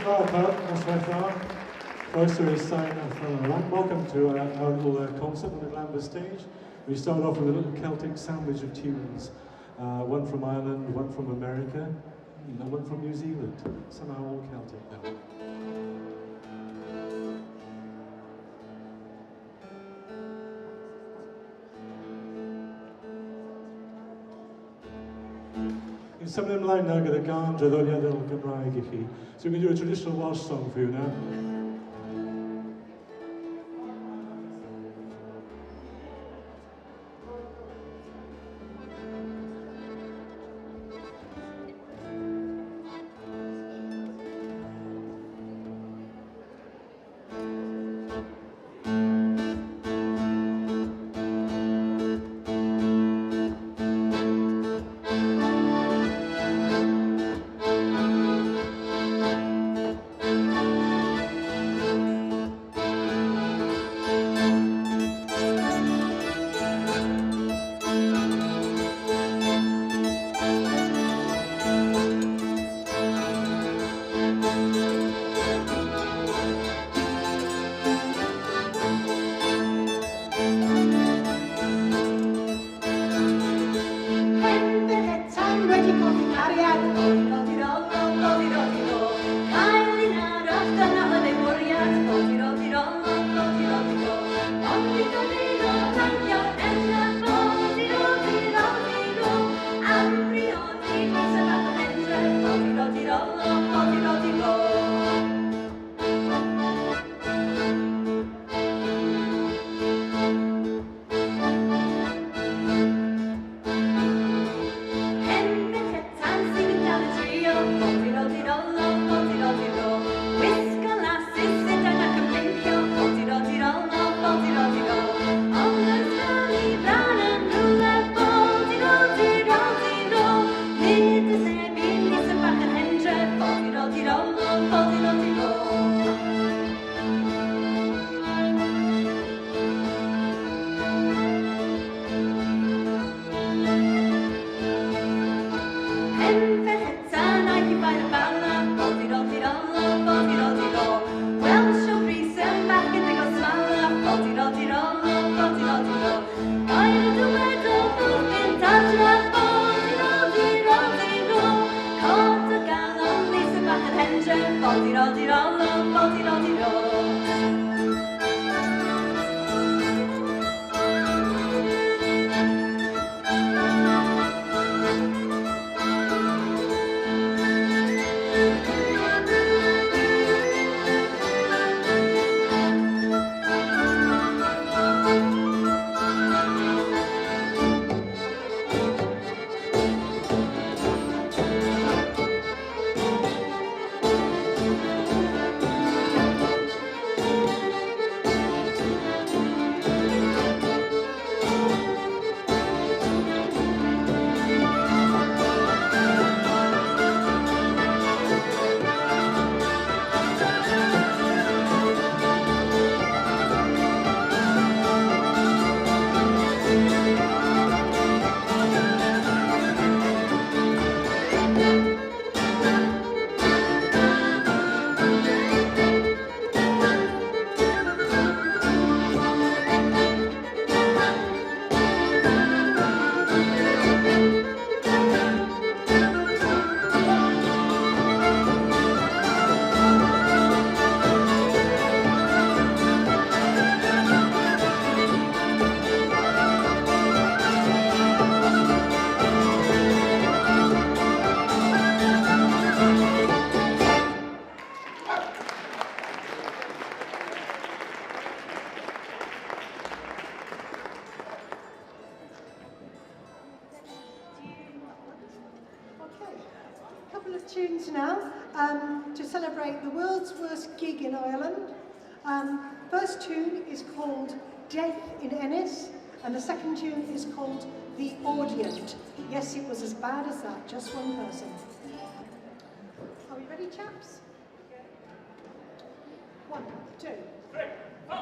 First to is welcome to our little concert on the Glamber stage. We start off with a little Celtic sandwich of tunes. One from Ireland, one from America, and one from New Zealand. Somehow all Celtic now. Some of them line now gyda gandra ddoriadol Gymraeg I chi. So we're going to do a traditional Welsh song for you now. Tunes now to celebrate the world's worst gig in Ireland. First tune is called Death in Ennis, and the second tune is called The Audient. Yes, it was as bad as that, just one person. Are we ready, chaps? 1, 2, 3, 4.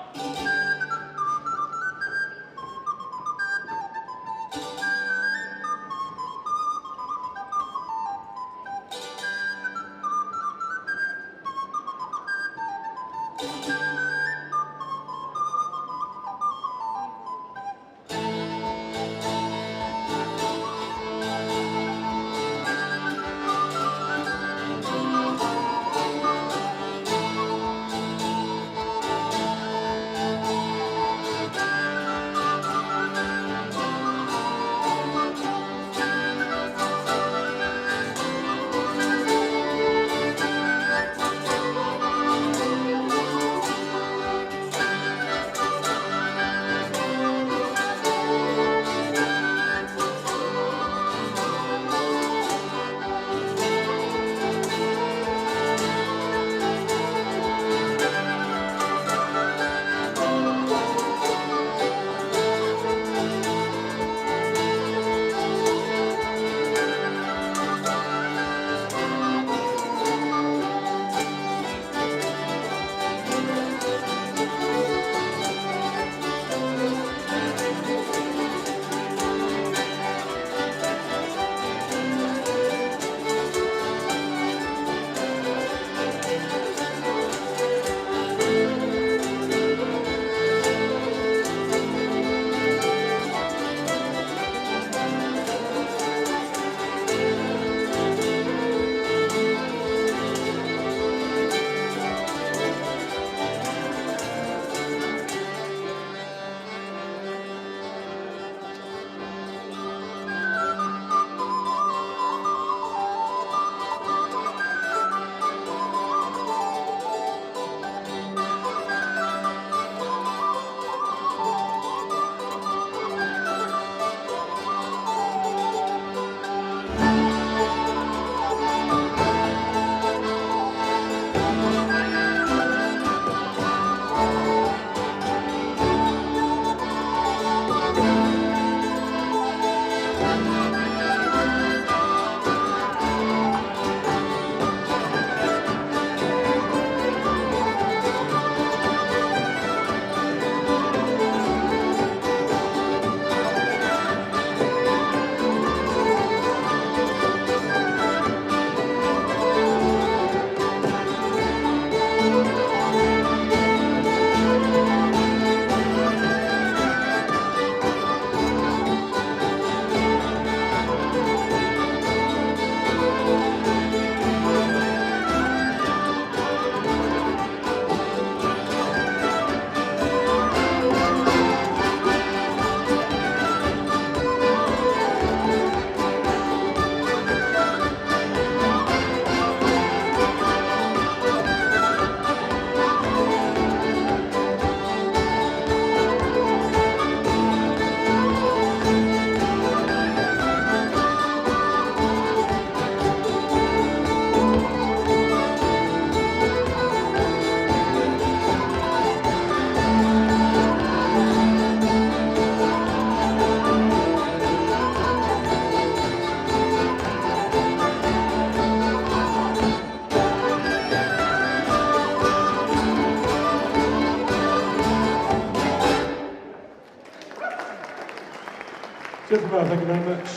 Well, thank you very much.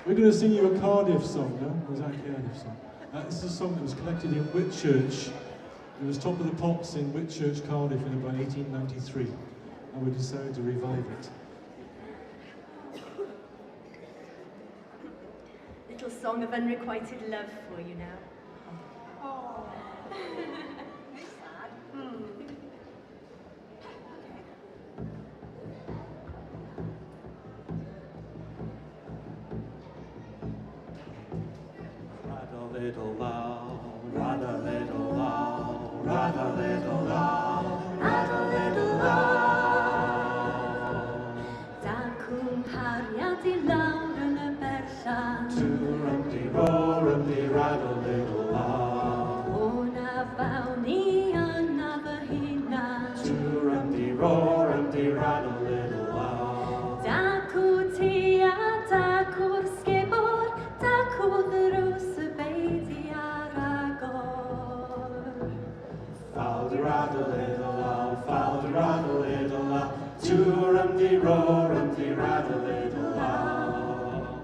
We're going to sing you a Cardiff song now. Was that a Cardiff song? This is a song that was collected in Whitchurch. It was top of the pops in Whitchurch, Cardiff in about 1893. And we decided to revive it. Little song of unrequited love for you now. Oh. Little low, rather little low, rather little low, rather little low. Da cwmpariad I lawr yn y berllan. Rum-de-ro, rather little low. O na fawn I yna fy hunan. Rum-de-ro, rather little low. Da cw ti a da cw'r sgebor, da cw ddrws y beidi ar agor. Rather little low, rather little low. Rum-de-ro, rather little low.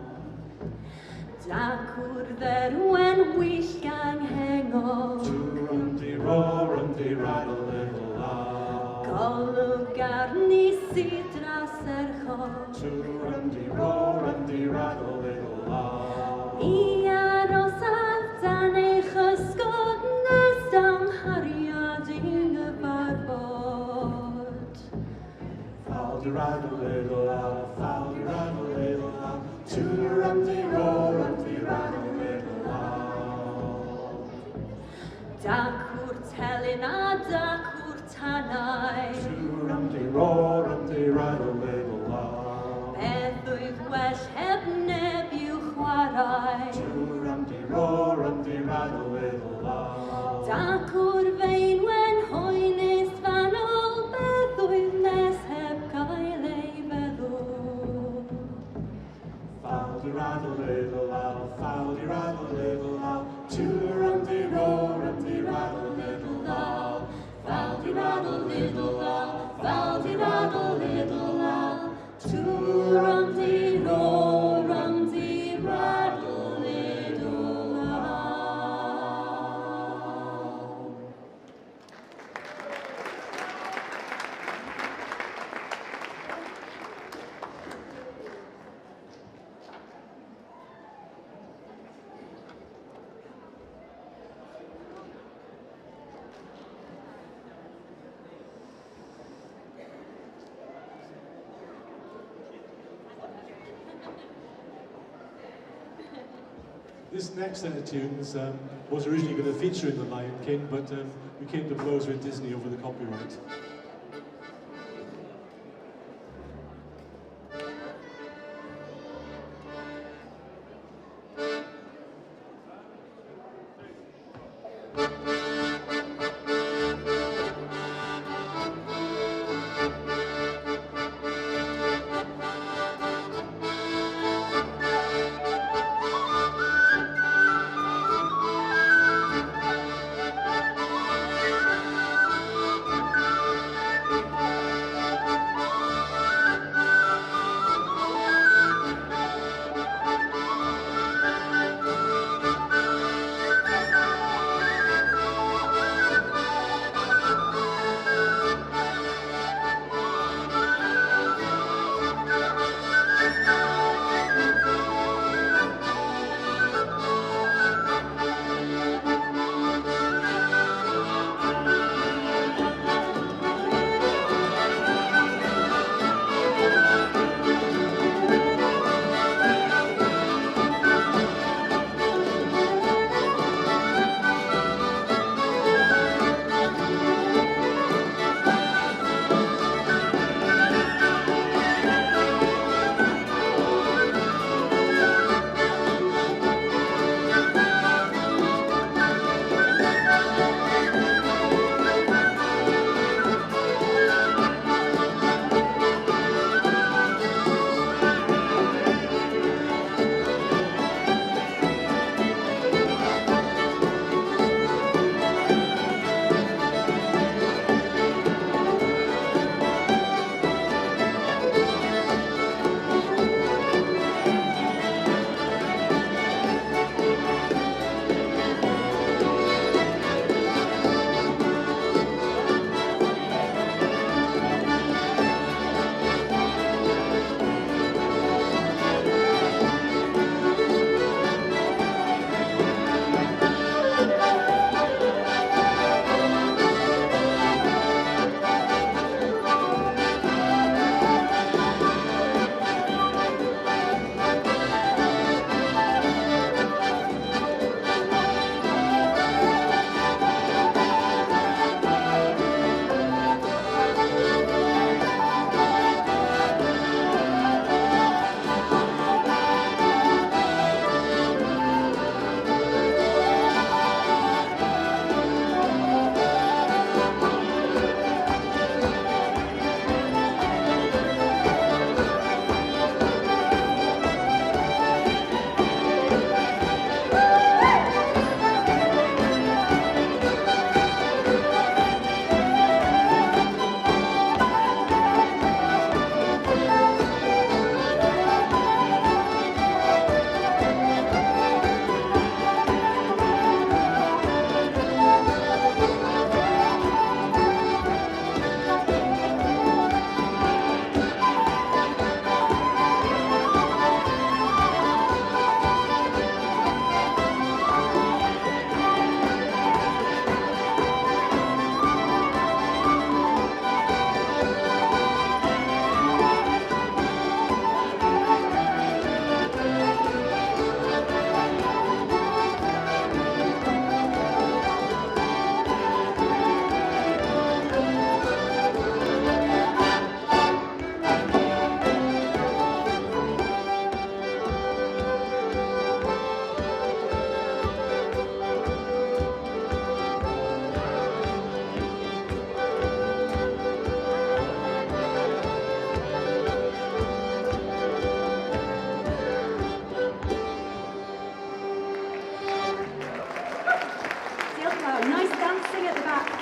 Da cw'r dderwen wyll gang hengo. rattle, little la. Golwg arni sy dros yr chor. Too-rum-dee, rattle, little la. I arosaf dan eich ysgod nes damhariad i'n gyfarfod. Fal-de-rattle, little la, fal-de-rattle, little la. Too-rum-dee, rattle, little la. Dacwr telyn a dacwr tanau. Too-rum-dee, rattle, little la. Beth oedd well heb neb i'w chwarae. Too-rum-dee, rattle, little la. Dacwr fein wen hoenus fanol. Beth oedd nes heb gael ei feddwl. Fal-de-rattle, little la, fal-de-rattle, little la. Too-rum-dee, rattle, little la. Fal-de-rattle, little la, fal-de-rattle, little la. Too-rum-dee, rum-dee, rattle, little la. This next set of tunes was originally going to feature in The Lion King, but we came to blows with Disney over the copyright.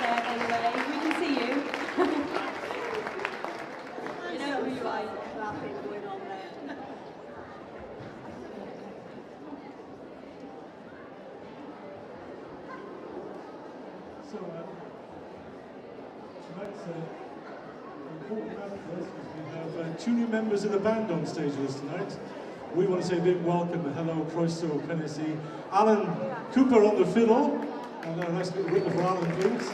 there, by the way. We can see you. You know who you are. Clapping going on there. So, tonight's an important night for us because we have two new members of the band on stage with us tonight. We want to say a big welcome and hello, Croeso Cynnes, Alan Cooper on the fiddle, and a nice little rhythm for Alan, please.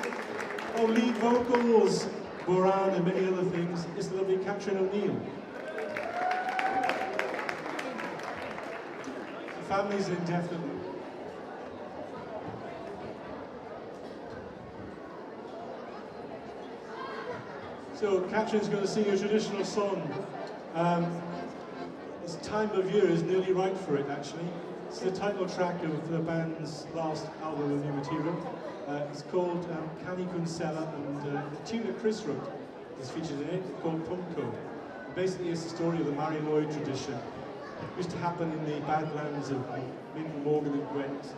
On lead vocals, Boran and many other things, it's the lovely Catherine O'Neill. The family's indefinitely. So Catherine's going to sing a traditional song. This time of year is nearly right for it, actually. It's the title track of the band's last album of new material. It's called Cani Kunsella, and the tune that Chris wrote is featured in it, called Pumco. Basically, it's the story of the Mary Lloyd tradition. It used to happen in the Badlands of Min, Morgan and Gwent.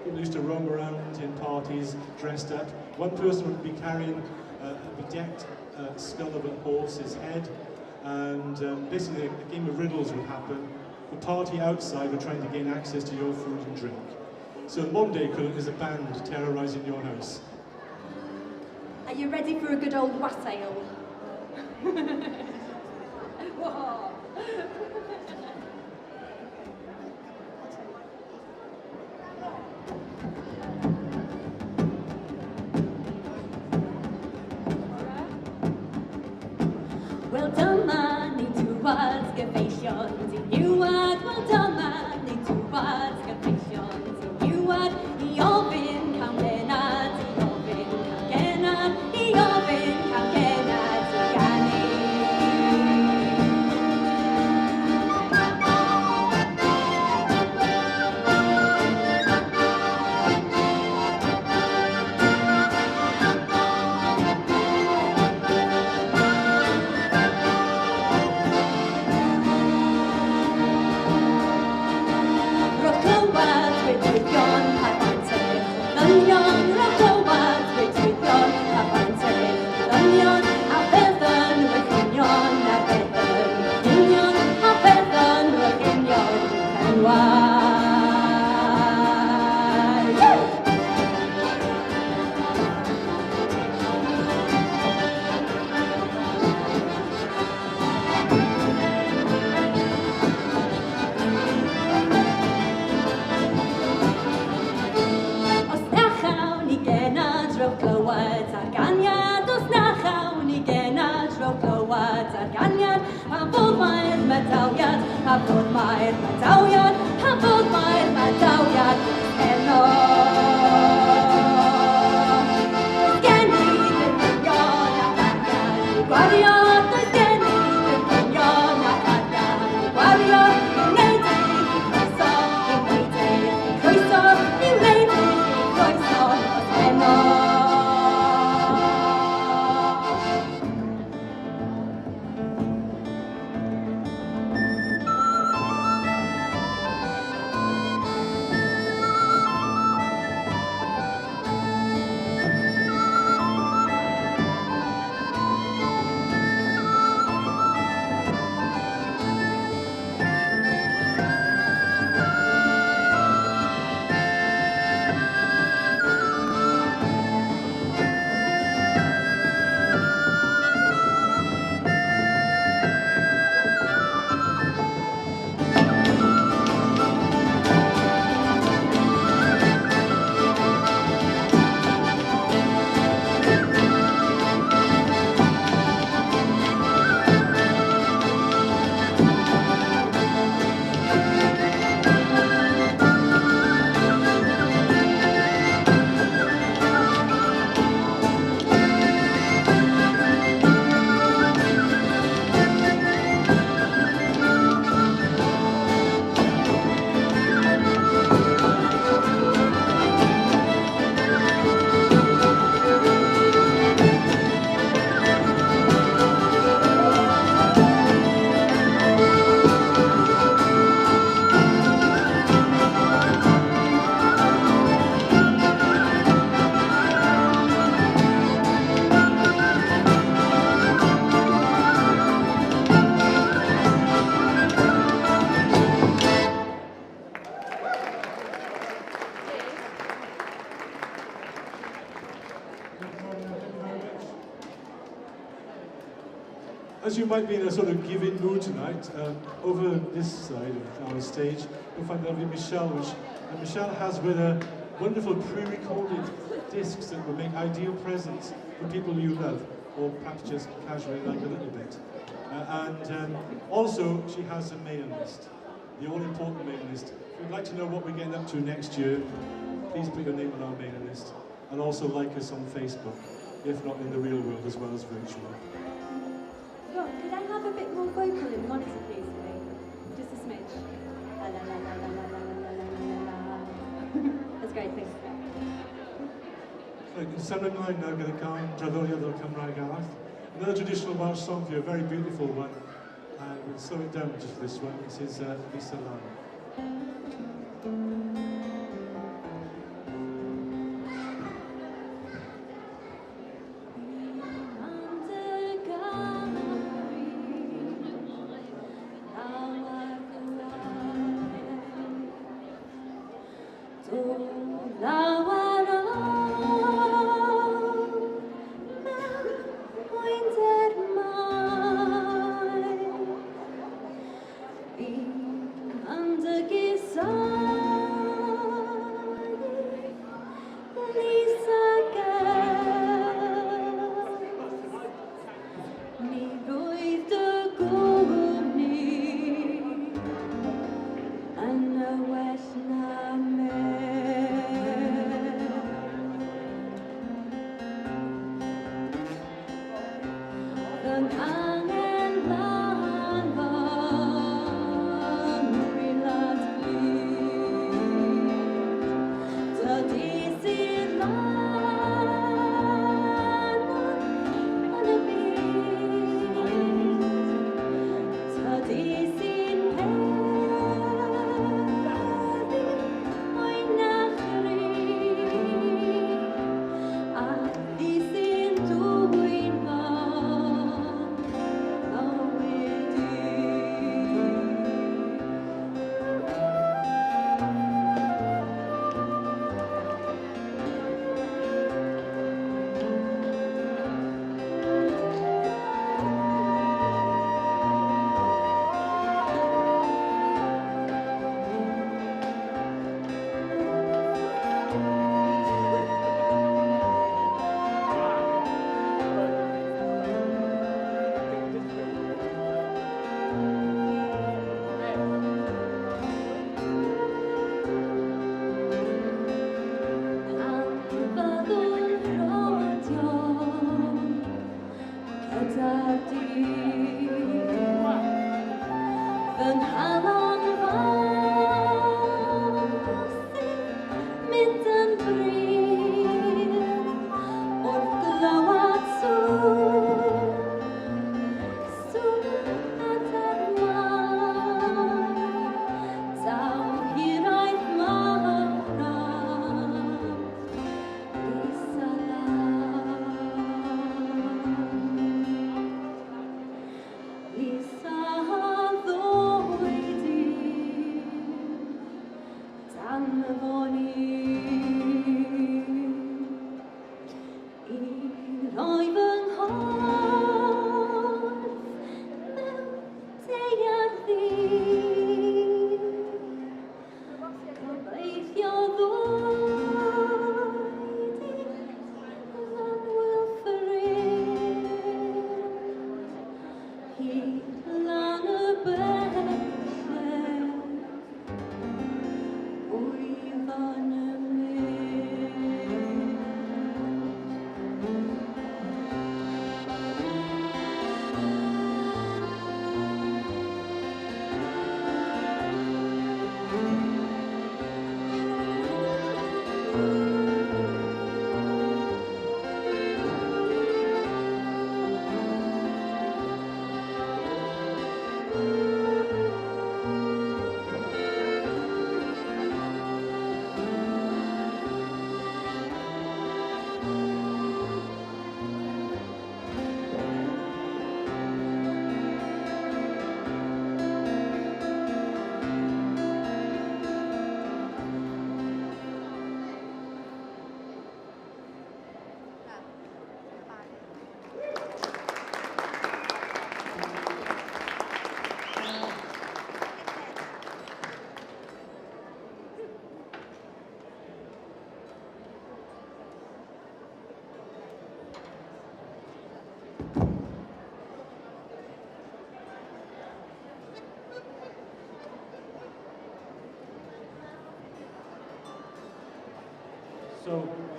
People used to roam around in parties, dressed up. One person would be carrying a bedecked skull of a horse's head, and basically a game of riddles would happen. The party outside were trying to gain access to your food and drink. So modern day equivalent is a band terrorising your house. Are you ready for a good old wassail? Whoa. Wel dyma ni dŵad gyfeillion diniwad. Wel dyma ni dŵad gyfeillion diniwad. I ofyn cam genad, i ofyn cam genad, i ofyn cam genad i ganu. Hafod mae'r madawiad, hafod mae'r madawiad, eno. Does gen i ddim dynion ac arian i gwario, does gen i ddim dynion ac arian i gwario. I'w wneud i croeso, i'w wneud i croeso, i'w wneud i croeso, os eno. As you might be in a sort of giving mood tonight, over this side of our stage, you'll find lovely Michelle, and Michelle has with her wonderful pre-recorded discs that will make ideal presents for people you love, or perhaps just casually like a little bit. Also, she has a mailing list, the all-important mailing list. If you'd like to know what we're getting up to next year, please put your name on our mailing list, and also like us on Facebook, if not in the real world as well as virtual. Rob, could I have a bit more vocal in monitor, please, for me? Just a smidge. La la la la la la la la la la la. That's great, thanks. Right, Sam and I now going to come, Draddoliad o'r Cymraeg arall. Another traditional Welsh song for you, a very beautiful one. And we'll slow it down just for this one. This is Lisa Lam. And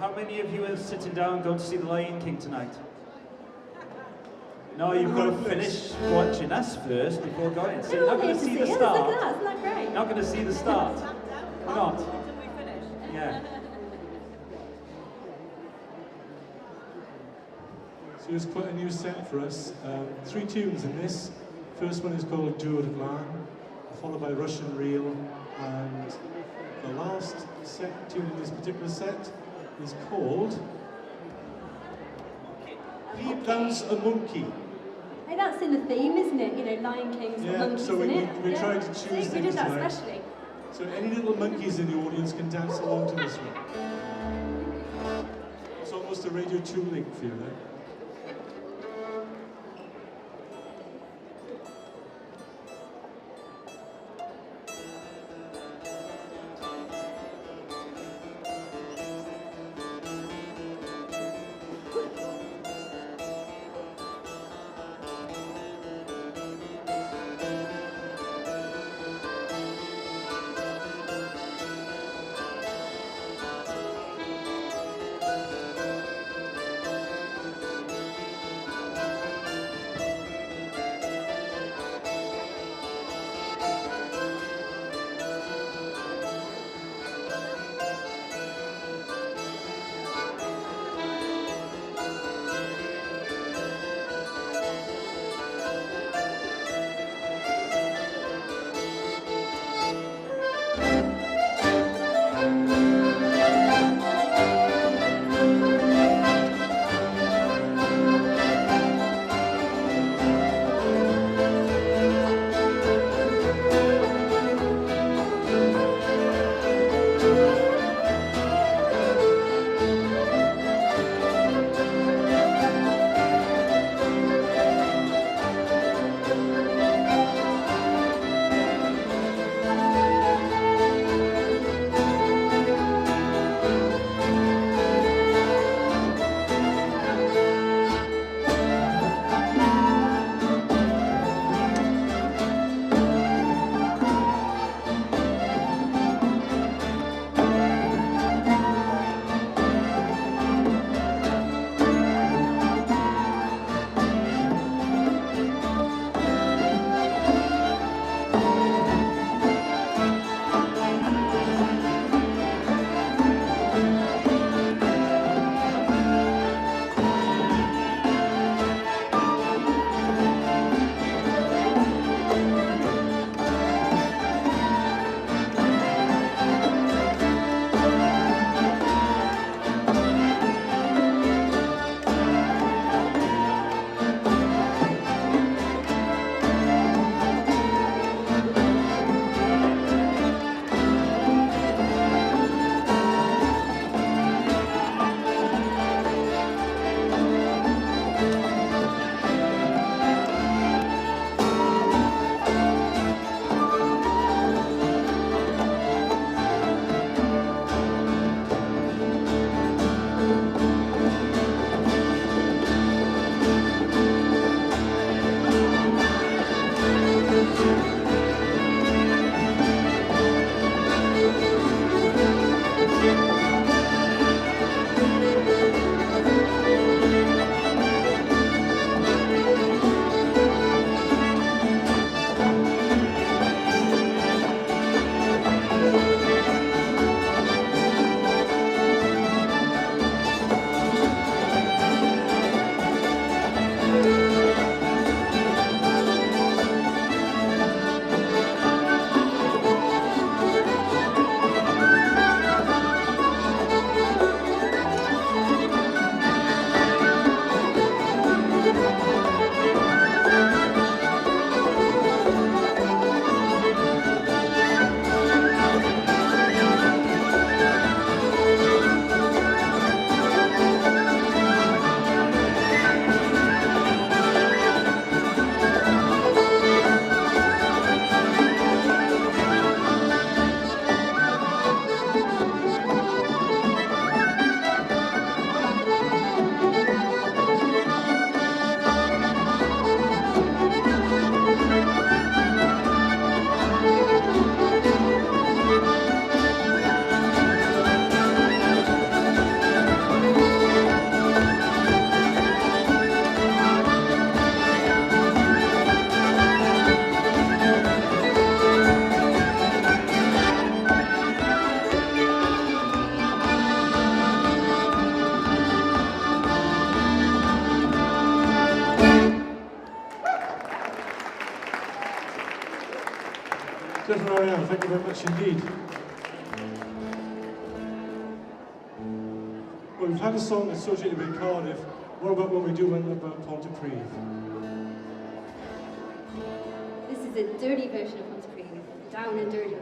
how many of you are sitting down going to see The Lion King tonight? No, you've got to finish watching us first before going. So you're not going to see the us. Look start. at that, isn't that great? You're not going to see the start. Why not? Until we finish. Yeah. So it's quite a new set for us. 3 tunes in this. First one is called Dur Glan, followed by Russian Reel, and the last tune in this particular set is called He Plants a Monkey. Hey, that's in the theme, isn't it? You know, Lion King's got Yeah, monkeys so we in it. tried to choose See, we things did that like- specially. So any little monkeys in the audience can dance along to this one. It's almost a Radio 2 link for you there. Marianne, thank you very much indeed. Well, we've had a song associated with Cardiff. What about what we do when about Pontypridd? This is a dirty version of Pontypridd, down and dirty.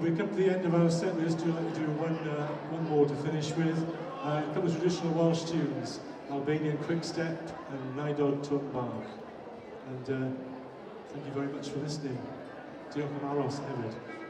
We come to the end of our set list. We'd like to do one more to finish with. A couple of traditional Welsh tunes, Albanian Quickstep and Naidod Twn Bach. And thank you very much for listening. Diolch am aros hefyd.